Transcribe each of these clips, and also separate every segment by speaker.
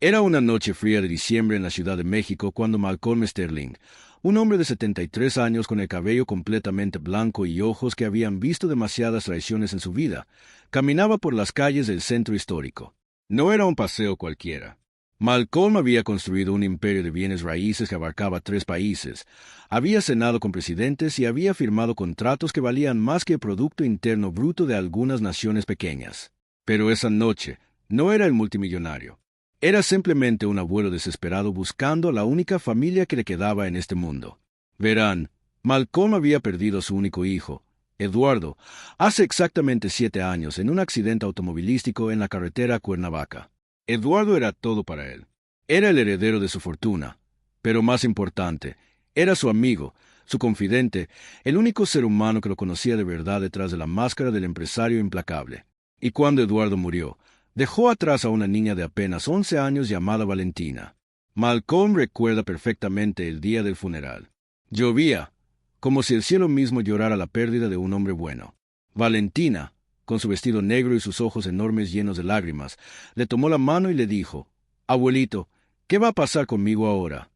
Speaker 1: Era una noche fría de diciembre en la Ciudad de México cuando Malcolm Sterling, un hombre de 73 años con el cabello completamente blanco y ojos que habían visto demasiadas traiciones en su vida, caminaba por las calles del centro histórico. No era un paseo cualquiera. Malcolm había construido un imperio de bienes raíces que abarcaba 3 países, había cenado con presidentes y había firmado contratos que valían más que el Producto Interno Bruto de algunas naciones pequeñas. Pero esa noche no era el multimillonario. Era simplemente un abuelo desesperado buscando la única familia que le quedaba en este mundo. Verán, Malcolm había perdido a su único hijo, Eduardo, hace exactamente 7 años en un accidente automovilístico en la carretera a Cuernavaca. Eduardo era todo para él. Era el heredero de su fortuna, pero más importante, era su amigo, su confidente, el único ser humano que lo conocía de verdad detrás de la máscara del empresario implacable. Y cuando Eduardo murió, dejó atrás a una niña de apenas 11 años llamada Valentina. Malcolm recuerda perfectamente el día del funeral. Llovía, como si el cielo mismo llorara la pérdida de un hombre bueno. Valentina, con su vestido negro y sus ojos enormes llenos de lágrimas, le tomó la mano y le dijo, «Abuelito, ¿qué va a pasar conmigo ahora?»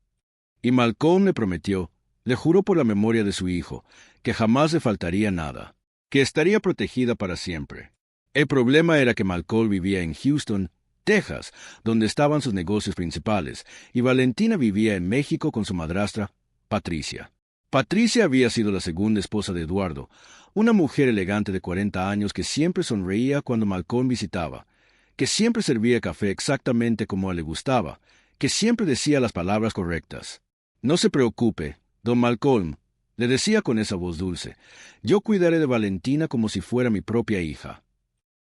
Speaker 1: Y Malcolm le prometió, le juró por la memoria de su hijo, que jamás le faltaría nada, que estaría protegida para siempre. El problema era que Malcolm vivía en Houston, Texas, donde estaban sus negocios principales, y Valentina vivía en México con su madrastra, Patricia. Patricia había sido la segunda esposa de Eduardo, una mujer elegante de 40 años que siempre sonreía cuando Malcolm visitaba, que siempre servía café exactamente como a él le gustaba, que siempre decía las palabras correctas. «No se preocupe, don Malcolm», le decía con esa voz dulce, «yo cuidaré de Valentina como si fuera mi propia hija».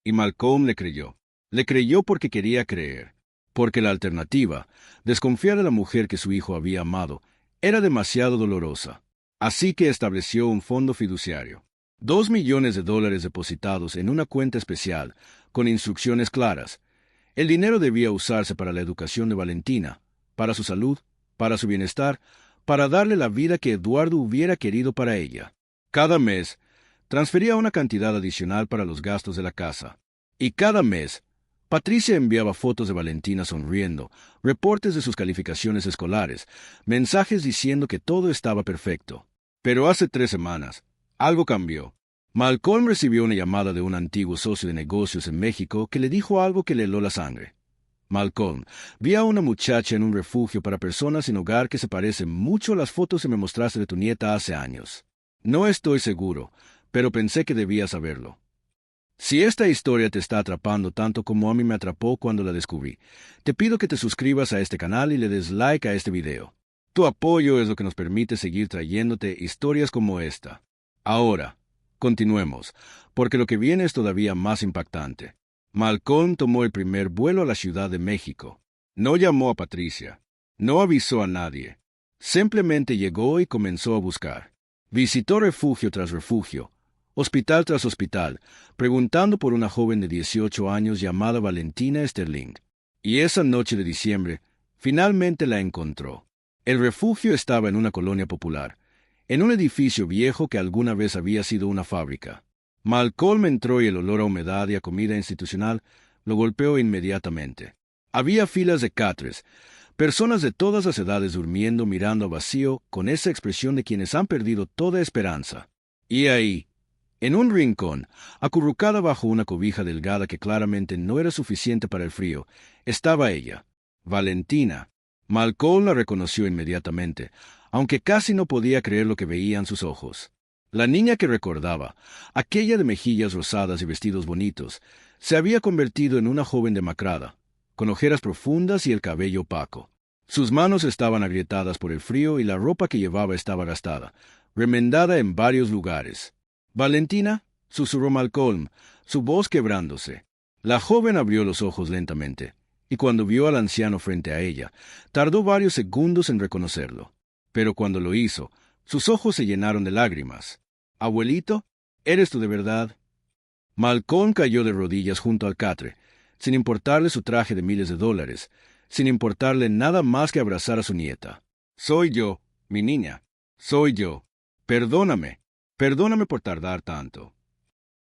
Speaker 1: Y Malcolm le creyó. Le creyó porque quería creer, porque la alternativa, desconfiar de la mujer que su hijo había amado, era demasiado dolorosa. Así que estableció un fondo fiduciario. $2 millones depositados en una cuenta especial, con instrucciones claras. El dinero debía usarse para la educación de Valentina, para su salud, para su bienestar, para darle la vida que Eduardo hubiera querido para ella. Cada mes, transfería una cantidad adicional para los gastos de la casa. Y cada mes, Patricia enviaba fotos de Valentina sonriendo, reportes de sus calificaciones escolares, mensajes diciendo que todo estaba perfecto. Pero hace 3 semanas, algo cambió. Malcolm recibió una llamada de un antiguo socio de negocios en México que le dijo algo que le heló la sangre. «Malcolm, vi a una muchacha en un refugio para personas sin hogar que se parece mucho a las fotos que me mostraste de tu nieta hace años. No estoy seguro, pero pensé que debías saberlo». Si esta historia te está atrapando tanto como a mí me atrapó cuando la descubrí, te pido que te suscribas a este canal y le des like a este video. Tu apoyo es lo que nos permite seguir trayéndote historias como esta. Ahora, continuemos, porque lo que viene es todavía más impactante. Malcolm tomó el primer vuelo a la Ciudad de México. No llamó a Patricia. No avisó a nadie. Simplemente llegó y comenzó a buscar. Visitó refugio tras refugio, hospital tras hospital, preguntando por una joven de 18 años llamada Valentina Sterling. Y esa noche de diciembre, finalmente la encontró. El refugio estaba en una colonia popular, en un edificio viejo que alguna vez había sido una fábrica. Malcolm entró y el olor a humedad y a comida institucional lo golpeó inmediatamente. Había filas de catres, personas de todas las edades durmiendo mirando vacío con esa expresión de quienes han perdido toda esperanza. Y ahí, en un rincón, acurrucada bajo una cobija delgada que claramente no era suficiente para el frío, estaba ella, Valentina. Malcolm la reconoció inmediatamente, aunque casi no podía creer lo que veían sus ojos. La niña que recordaba, aquella de mejillas rosadas y vestidos bonitos, se había convertido en una joven demacrada, con ojeras profundas y el cabello opaco. Sus manos estaban agrietadas por el frío y la ropa que llevaba estaba gastada, remendada en varios lugares. «Valentina», susurró Malcolm, su voz quebrándose. La joven abrió los ojos lentamente, y cuando vio al anciano frente a ella, tardó varios segundos en reconocerlo. Pero cuando lo hizo, sus ojos se llenaron de lágrimas. «Abuelito, ¿eres tú de verdad?» Malcolm cayó de rodillas junto al catre, sin importarle su traje de miles de dólares, sin importarle nada más que abrazar a su nieta. «Soy yo, mi niña. Soy yo. Perdóname. Perdóname por tardar tanto».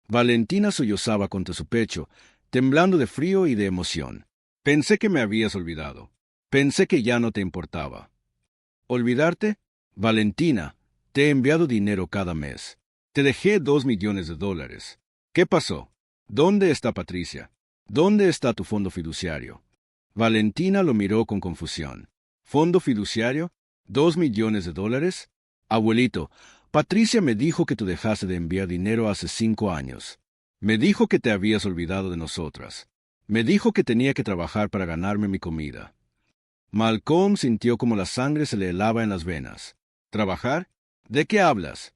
Speaker 1: Valentina sollozaba contra su pecho, temblando de frío y de emoción. Pensé que me habías olvidado. Pensé que ya no te importaba. ¿Olvidarte? Valentina, te he enviado dinero cada mes. Te dejé $2 millones. ¿Qué pasó? ¿Dónde está Patricia? ¿Dónde está tu fondo fiduciario? Valentina lo miró con confusión. ¿Fondo fiduciario? $2 millones. Abuelito, Patricia me dijo que tú dejaste de enviar dinero hace 5 años. Me dijo que te habías olvidado de nosotras. Me dijo que tenía que trabajar para ganarme mi comida. Malcolm sintió como la sangre se le helaba en las venas. ¿Trabajar? ¿De qué hablas?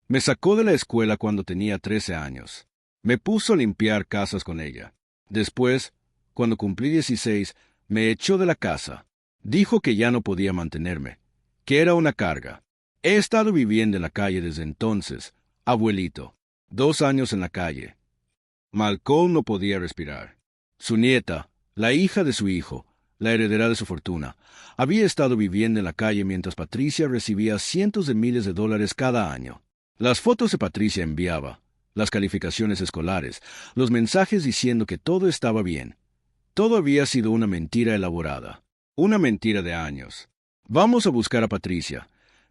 Speaker 1: Me sacó de la escuela cuando tenía 13 años. Me puso a limpiar casas con ella. Después, cuando cumplí 16, me echó de la casa. Dijo que ya no podía mantenerme, que era una carga. He estado viviendo en la calle desde entonces, abuelito. 2 años en la calle. Malcolm no podía respirar. Su nieta, la hija de su hijo, la heredera de su fortuna, había estado viviendo en la calle mientras Patricia recibía cientos de miles de dólares cada año. Las fotos de Patricia enviaba, las calificaciones escolares, los mensajes diciendo que todo estaba bien. Todo había sido una mentira elaborada. Una mentira de años. Vamos a buscar a Patricia,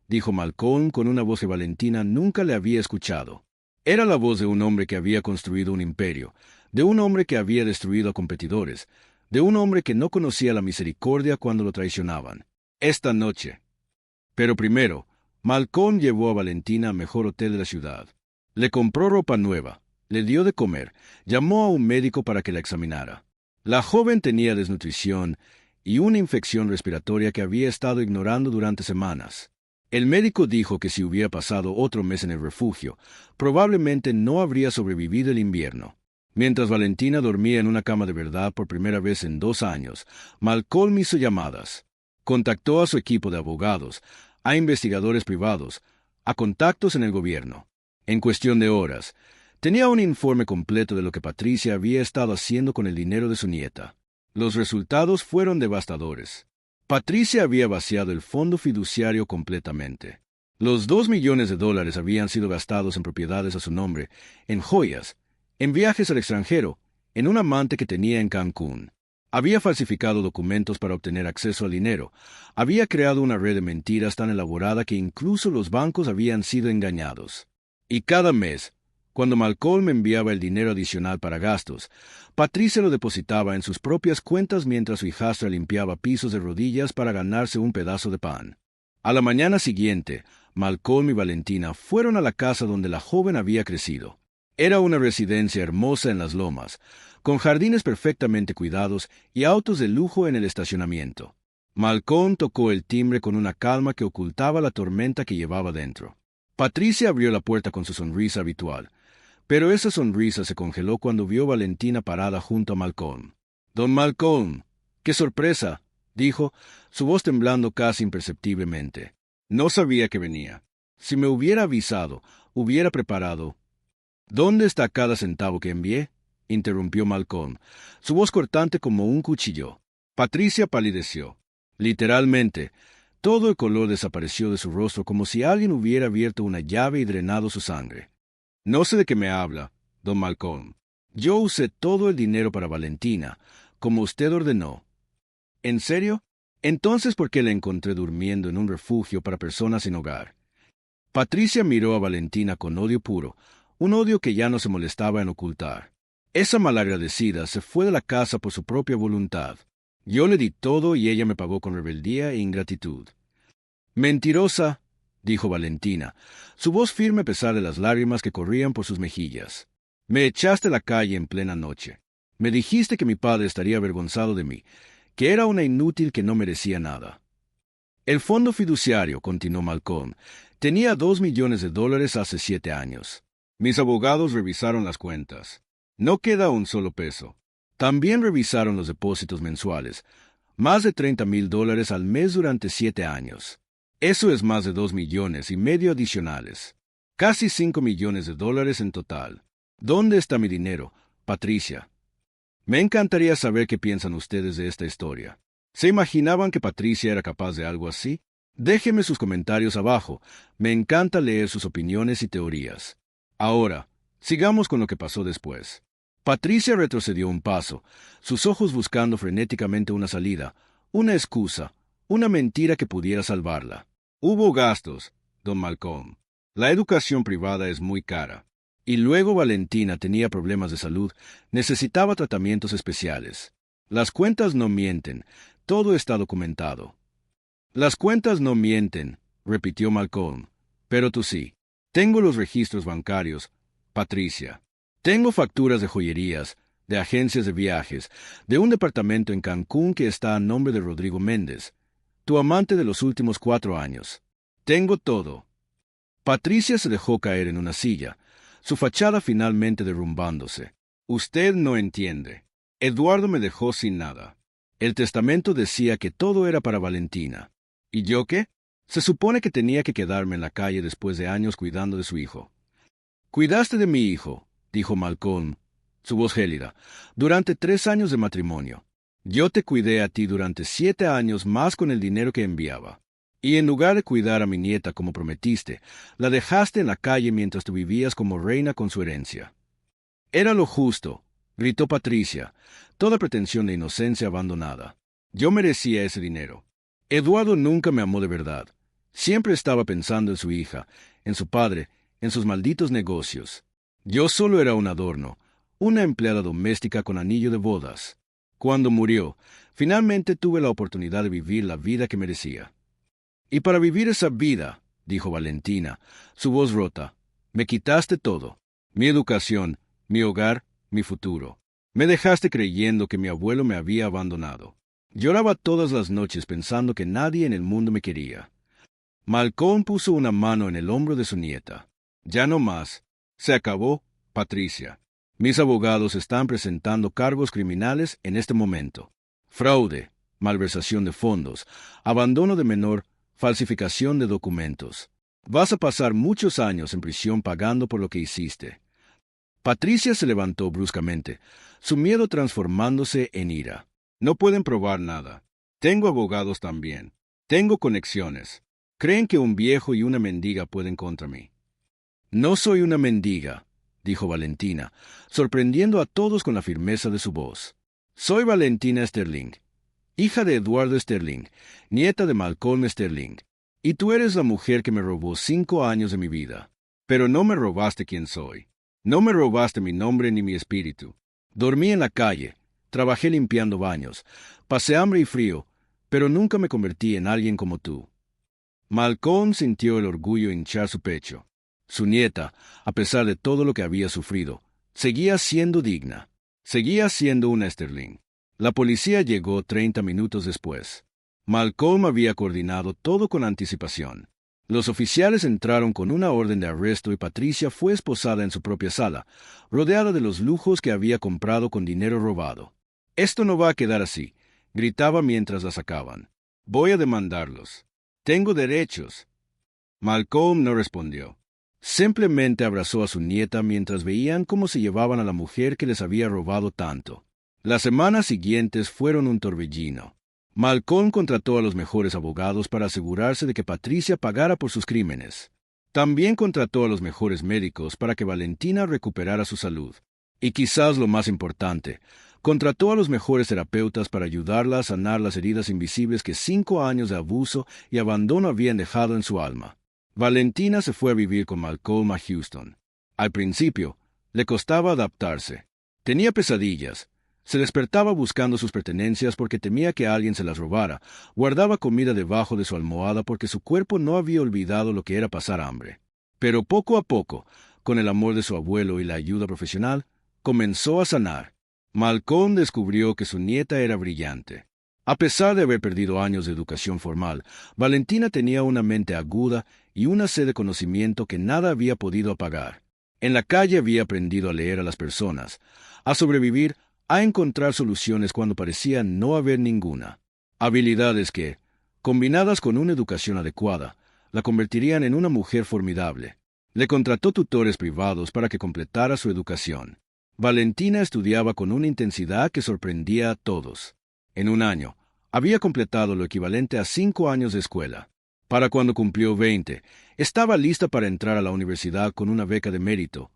Speaker 1: dijo Malcolm con una voz que Valentina nunca le había escuchado. Era la voz de un hombre que había construido un imperio, de un hombre que había destruido a competidores, de un hombre que no conocía la misericordia cuando lo traicionaban. Esta noche. Pero primero, Malcolm llevó a Valentina al mejor hotel de la ciudad. Le compró ropa nueva, le dio de comer, llamó a un médico para que la examinara. La joven tenía desnutrición y una infección respiratoria que había estado ignorando durante semanas. El médico dijo que si hubiera pasado otro mes en el refugio, probablemente no habría sobrevivido el invierno. Mientras Valentina dormía en una cama de verdad por primera vez en 2 años, Malcolm hizo llamadas. Contactó a su equipo de abogados, a investigadores privados, a contactos en el gobierno. En cuestión de horas, tenía un informe completo de lo que Patricia había estado haciendo con el dinero de su nieta. Los resultados fueron devastadores. Patricia había vaciado el fondo fiduciario completamente. Los $2 millones habían sido gastados en propiedades a su nombre, en joyas, en viajes al extranjero, en un amante que tenía en Cancún. Había falsificado documentos para obtener acceso al dinero. Había creado una red de mentiras tan elaborada que incluso los bancos habían sido engañados. Y cada mes, cuando Malcolm enviaba el dinero adicional para gastos, Patricia lo depositaba en sus propias cuentas mientras su hijastra limpiaba pisos de rodillas para ganarse un pedazo de pan. A la mañana siguiente, Malcolm y Valentina fueron a la casa donde la joven había crecido. Era una residencia hermosa en las lomas, con jardines perfectamente cuidados y autos de lujo en el estacionamiento. Malcolm tocó el timbre con una calma que ocultaba la tormenta que llevaba dentro. Patricia abrió la puerta con su sonrisa habitual, pero esa sonrisa se congeló cuando vio a Valentina parada junto a Malcolm. «Don Malcolm, qué sorpresa», dijo, su voz temblando casi imperceptiblemente. «No sabía que venía. Si me hubiera avisado, hubiera preparado». «¿Dónde está cada centavo que envié?», interrumpió Malcolm, su voz cortante como un cuchillo. Patricia palideció. Literalmente, todo el color desapareció de su rostro como si alguien hubiera abierto una llave y drenado su sangre. «No sé de qué me habla, don Malcolm. Yo usé todo el dinero para Valentina, como usted ordenó». «¿En serio? Entonces, ¿por qué la encontré durmiendo en un refugio para personas sin hogar?» Patricia miró a Valentina con odio puro, un odio que ya no se molestaba en ocultar. Esa malagradecida se fue de la casa por su propia voluntad. Yo le di todo y ella me pagó con rebeldía e ingratitud. «Mentirosa», dijo Valentina, su voz firme a pesar de las lágrimas que corrían por sus mejillas. «Me echaste a la calle en plena noche. Me dijiste que mi padre estaría avergonzado de mí, que era una inútil que no merecía nada». «El fondo fiduciario», continuó Malcolm, «tenía $2 millones hace 7 años. Mis abogados revisaron las cuentas. No queda un solo peso. También revisaron los depósitos mensuales, más de $30,000 al mes durante 7 años. Eso es más de $2,5 millones adicionales. Casi $5 millones en total. ¿Dónde está mi dinero, Patricia?» Me encantaría saber qué piensan ustedes de esta historia. ¿Se imaginaban que Patricia era capaz de algo así? Déjenme sus comentarios abajo. Me encanta leer sus opiniones y teorías. Ahora, sigamos con lo que pasó después. Patricia retrocedió un paso, sus ojos buscando frenéticamente una salida, una excusa, una mentira que pudiera salvarla. Hubo gastos, don Malcolm. La educación privada es muy cara. Y luego Valentina tenía problemas de salud, necesitaba tratamientos especiales. Las cuentas no mienten, todo está documentado. Las cuentas no mienten, repitió Malcolm, pero tú sí. Tengo los registros bancarios, Patricia. Tengo facturas de joyerías, de agencias de viajes, de un departamento en Cancún que está a nombre de Rodrigo Méndez, tu amante de los últimos 4 años. Tengo todo. Patricia se dejó caer en una silla, su fachada finalmente derrumbándose. Usted no entiende. Eduardo me dejó sin nada. El testamento decía que todo era para Valentina. ¿Y yo qué? Se supone que tenía que quedarme en la calle después de años cuidando de su hijo. Cuidaste de mi hijo, dijo Malcolm, su voz gélida, durante 3 años de matrimonio. Yo te cuidé a ti durante 7 años más con el dinero que enviaba. Y en lugar de cuidar a mi nieta como prometiste, la dejaste en la calle mientras tú vivías como reina con su herencia. Era lo justo, gritó Patricia, toda pretensión de inocencia abandonada. Yo merecía ese dinero. Eduardo nunca me amó de verdad. Siempre estaba pensando en su hija, en su padre, en sus malditos negocios. Yo solo era un adorno, una empleada doméstica con anillo de bodas. Cuando murió, finalmente tuve la oportunidad de vivir la vida que merecía. Y para vivir esa vida, dijo Valentina, su voz rota, me quitaste todo, mi educación, mi hogar, mi futuro. Me dejaste creyendo que mi abuelo me había abandonado. Lloraba todas las noches pensando que nadie en el mundo me quería. Malcolm puso una mano en el hombro de su nieta. Ya no más. Se acabó, Patricia. Mis abogados están presentando cargos criminales en este momento. Fraude, malversación de fondos, abandono de menor, falsificación de documentos. Vas a pasar muchos años en prisión pagando por lo que hiciste. Patricia se levantó bruscamente, su miedo transformándose en ira. No pueden probar nada. Tengo abogados también. Tengo conexiones. Creen que un viejo y una mendiga pueden contra mí. No soy una mendiga, dijo Valentina, sorprendiendo a todos con la firmeza de su voz. Soy Valentina Sterling, hija de Eduardo Sterling, nieta de Malcolm Sterling. Y tú eres la mujer que me robó 5 años de mi vida. Pero no me robaste quien soy. No me robaste mi nombre ni mi espíritu. Dormí en la calle. Trabajé limpiando baños, pasé hambre y frío, pero nunca me convertí en alguien como tú. Malcolm sintió el orgullo hinchar su pecho. Su nieta, a pesar de todo lo que había sufrido, seguía siendo digna. Seguía siendo una Sterling. La policía llegó 30 minutos después. Malcolm había coordinado todo con anticipación. Los oficiales entraron con una orden de arresto y Patricia fue esposada en su propia sala, rodeada de los lujos que había comprado con dinero robado. Esto no va a quedar así, gritaba mientras la sacaban. Voy a demandarlos. Tengo derechos. Malcolm no respondió. Simplemente abrazó a su nieta mientras veían cómo se llevaban a la mujer que les había robado tanto. Las semanas siguientes fueron un torbellino. Malcolm contrató a los mejores abogados para asegurarse de que Patricia pagara por sus crímenes. También contrató a los mejores médicos para que Valentina recuperara su salud. Y quizás lo más importante, contrató a los mejores terapeutas para ayudarla a sanar las heridas invisibles que 5 años de abuso y abandono habían dejado en su alma. Valentina se fue a vivir con Malcolm a Houston. Al principio, le costaba adaptarse. Tenía pesadillas. Se despertaba buscando sus pertenencias porque temía que alguien se las robara. Guardaba comida debajo de su almohada porque su cuerpo no había olvidado lo que era pasar hambre. Pero poco a poco, con el amor de su abuelo y la ayuda profesional, comenzó a sanar. Malcolm descubrió que su nieta era brillante. A pesar de haber perdido años de educación formal, Valentina tenía una mente aguda y una sed de conocimiento que nada había podido apagar. En la calle había aprendido a leer a las personas, a sobrevivir, a encontrar soluciones cuando parecía no haber ninguna. Habilidades que, combinadas con una educación adecuada, la convertirían en una mujer formidable. Le contrató tutores privados para que completara su educación. Valentina estudiaba con una intensidad que sorprendía a todos. En un año, había completado lo equivalente a 5 años de escuela. Para cuando cumplió 20, estaba lista para entrar a la universidad con una beca de mérito.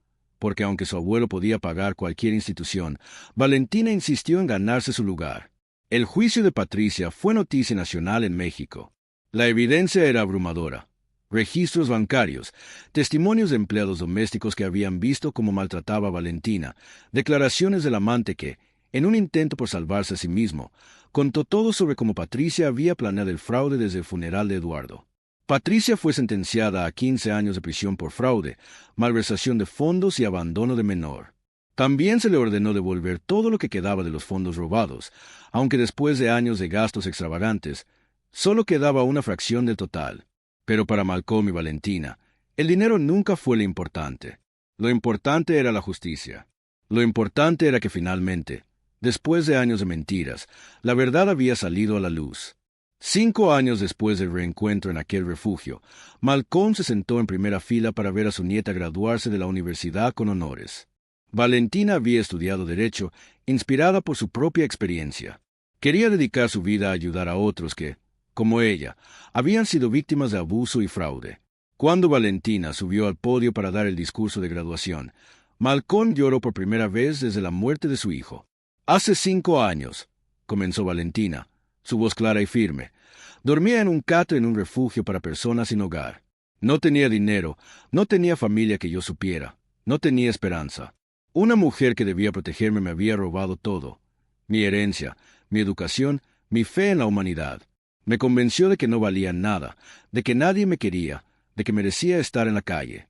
Speaker 1: porque aunque su abuelo podía pagar cualquier institución, Valentina insistió en ganarse su lugar. El juicio de Patricia fue noticia nacional en México. La evidencia era abrumadora. Registros bancarios, testimonios de empleados domésticos que habían visto cómo maltrataba a Valentina, declaraciones del amante que, en un intento por salvarse a sí mismo, contó todo sobre cómo Patricia había planeado el fraude desde el funeral de Eduardo. Patricia fue sentenciada a 15 años de prisión por fraude, malversación de fondos y abandono de menor. También se le ordenó devolver todo lo que quedaba de los fondos robados, aunque después de años de gastos extravagantes, solo quedaba una fracción del total. Pero para Malcolm y Valentina, el dinero nunca fue lo importante. Lo importante era la justicia. Lo importante era que finalmente, después de años de mentiras, la verdad había salido a la luz. 5 años después del reencuentro en aquel refugio, Malcolm se sentó en primera fila para ver a su nieta graduarse de la universidad con honores. Valentina había estudiado Derecho, inspirada por su propia experiencia. Quería dedicar su vida a ayudar a otros que, como ella, habían sido víctimas de abuso y fraude. Cuando Valentina subió al podio para dar el discurso de graduación, Malcolm lloró por primera vez desde la muerte de su hijo. «Hace 5 años», comenzó Valentina, su voz clara y firme, «dormía en un catre en un refugio para personas sin hogar. No tenía dinero, no tenía familia que yo supiera, no tenía esperanza. Una mujer que debía protegerme me había robado todo, mi herencia, mi educación, mi fe en la humanidad. Me convenció de que no valía nada, de que nadie me quería, de que merecía estar en la calle».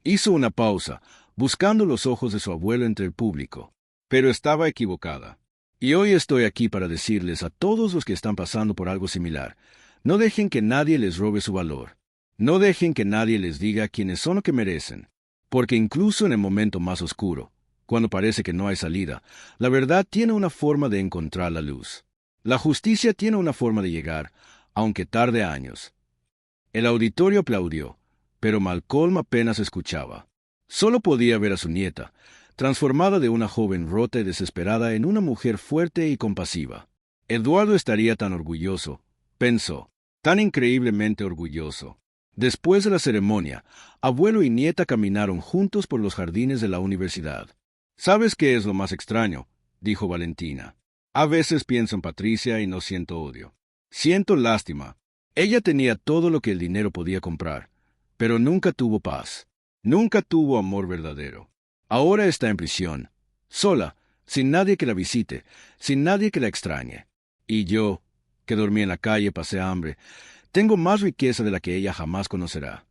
Speaker 1: Hizo una pausa, buscando los ojos de su abuelo entre el público. Pero estaba equivocada. Y hoy estoy aquí para decirles a todos los que están pasando por algo similar, no dejen que nadie les robe su valor. No dejen que nadie les diga quiénes son lo que merecen. Porque incluso en el momento más oscuro, cuando parece que no hay salida, la verdad tiene una forma de encontrar la luz. La justicia tiene una forma de llegar, aunque tarde años. El auditorio aplaudió, pero Malcolm apenas escuchaba. Solo podía ver a su nieta, transformada de una joven rota y desesperada en una mujer fuerte y compasiva. Eduardo estaría tan orgulloso, pensó, tan increíblemente orgulloso. Después de la ceremonia, abuelo y nieta caminaron juntos por los jardines de la universidad. «¿Sabes qué es lo más extraño?», dijo Valentina. «A veces pienso en Patricia y no siento odio. Siento lástima. Ella tenía todo lo que el dinero podía comprar, pero nunca tuvo paz. Nunca tuvo amor verdadero. Ahora está en prisión, sola, sin nadie que la visite, sin nadie que la extrañe. Y yo, que dormí en la calle, pasé hambre, tengo más riqueza de la que ella jamás conocerá».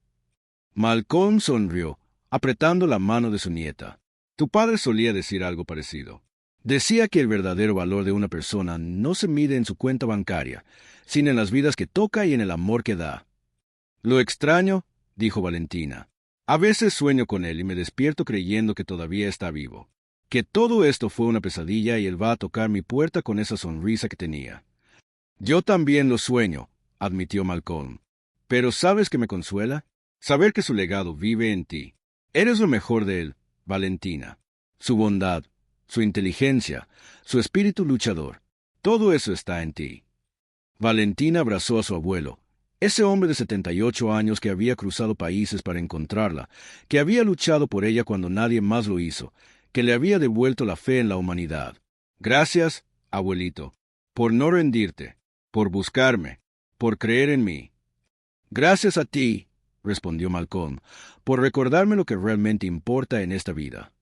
Speaker 1: Malcolm sonrió, apretando la mano de su nieta. «Tu padre solía decir algo parecido. Decía que el verdadero valor de una persona no se mide en su cuenta bancaria, sino en las vidas que toca y en el amor que da». «Lo extraño», dijo Valentina. «A veces sueño con él y me despierto creyendo que todavía está vivo. Que todo esto fue una pesadilla y él va a tocar mi puerta con esa sonrisa que tenía». «Yo también lo sueño», admitió Malcolm. «Pero ¿sabes qué me consuela? Saber que su legado vive en ti. Eres lo mejor de él, Valentina. Su bondad, su inteligencia, su espíritu luchador. Todo eso está en ti». Valentina abrazó a su abuelo, ese hombre de 78 años que había cruzado países para encontrarla, que había luchado por ella cuando nadie más lo hizo, que le había devuelto la fe en la humanidad. «Gracias, abuelito, por no rendirte, por buscarme, por creer en mí». «Gracias a ti», respondió Malcolm, «por recordarme lo que realmente importa en esta vida».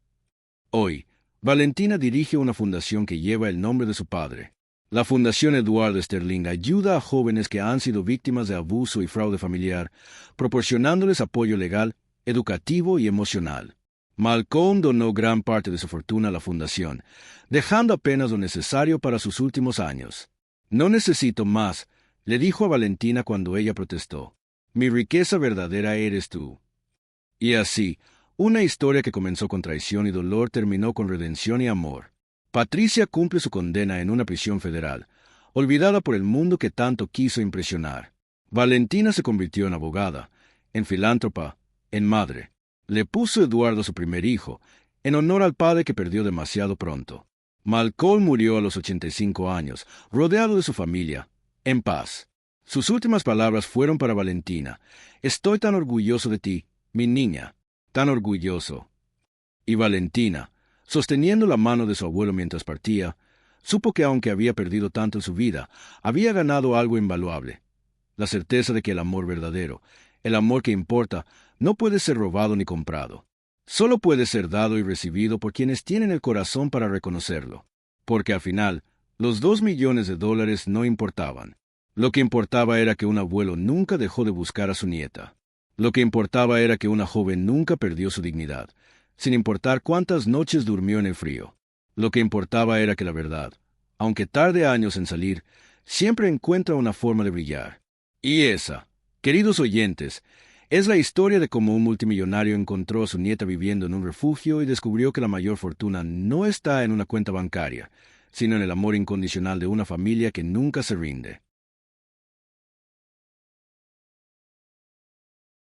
Speaker 1: Hoy, Valentina dirige una fundación que lleva el nombre de su padre. La Fundación Eduardo Sterling ayuda a jóvenes que han sido víctimas de abuso y fraude familiar, proporcionándoles apoyo legal, educativo y emocional. Malcolm donó gran parte de su fortuna a la fundación, dejando apenas lo necesario para sus últimos años. «No necesito más», le dijo a Valentina cuando ella protestó. «Mi riqueza verdadera eres tú». Y así, una historia que comenzó con traición y dolor terminó con redención y amor. Patricia cumple su condena en una prisión federal, olvidada por el mundo que tanto quiso impresionar. Valentina se convirtió en abogada, en filántropa, en madre. Le puso Eduardo su primer hijo, en honor al padre que perdió demasiado pronto. Malcolm murió a los 85 años, rodeado de su familia, en paz. Sus últimas palabras fueron para Valentina: «Estoy tan orgulloso de ti, mi niña, tan orgulloso». Y Valentina, sosteniendo la mano de su abuelo mientras partía, supo que aunque había perdido tanto en su vida, había ganado algo invaluable: la certeza de que el amor verdadero, el amor que importa, no puede ser robado ni comprado. Solo puede ser dado y recibido por quienes tienen el corazón para reconocerlo. Porque al final, los $2 millones no importaban. Lo que importaba era que un abuelo nunca dejó de buscar a su nieta. Lo que importaba era que una joven nunca perdió su dignidad, sin importar cuántas noches durmió en el frío. Lo que importaba era que la verdad, aunque tarde años en salir, siempre encuentra una forma de brillar. Y esa, queridos oyentes, es la historia de cómo un multimillonario encontró a su nieta viviendo en un refugio y descubrió que la mayor fortuna no está en una cuenta bancaria, sino en el amor incondicional de una familia que nunca se rinde.